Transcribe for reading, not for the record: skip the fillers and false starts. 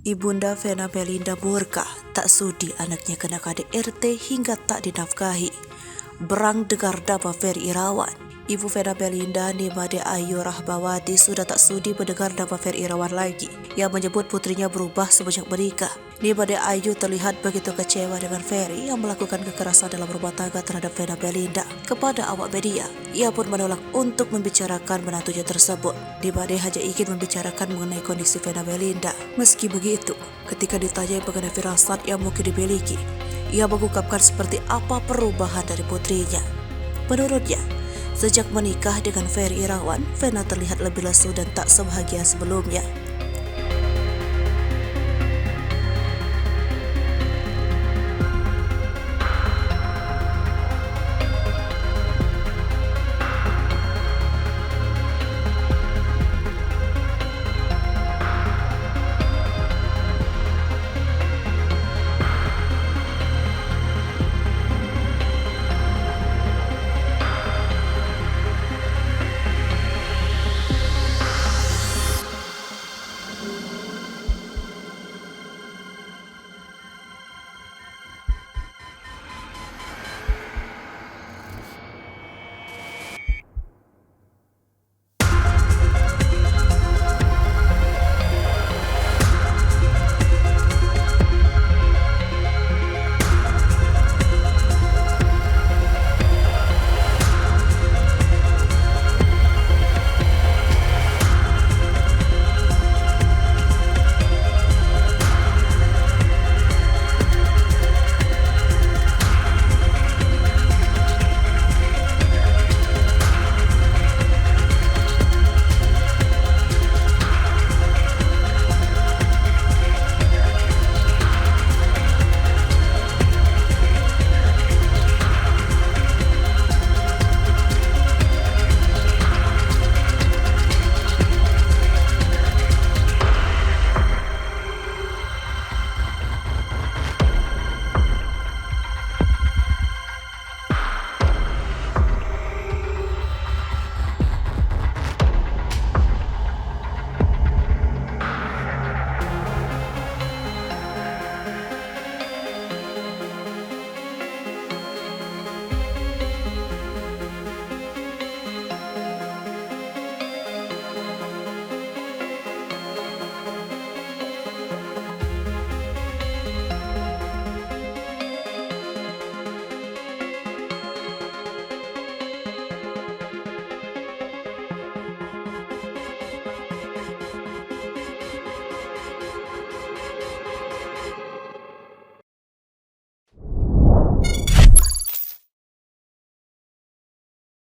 Ibunda Vena Melinda murka tak sudi anaknya kena KDRT hingga tak dinafkahi. Berang dengar nama Ferry Irawan. Ibu Vena Melinda Nimade Ayu Rahmawati sudah tak sudi mendengar nama Ferry Irawan lagi, yang menyebut putrinya berubah semenjak menikah. Nimade Ayu terlihat begitu kecewa dengan Ferry yang melakukan kekerasan dalam rumah tangga terhadap Vena Melinda. Kepada awak media, ia pun menolak untuk membicarakan menantunya tersebut. Nimade hanya ingin membicarakan mengenai kondisi Vena Melinda. Meski begitu, ketika ditanya mengenai firasat yang mungkin dimiliki, ia mengungkapkan seperti apa perubahan dari putrinya. Menurutnya, sejak menikah dengan Ferry Irawan, Vena terlihat lebih lesu dan tak sebahagia sebelumnya.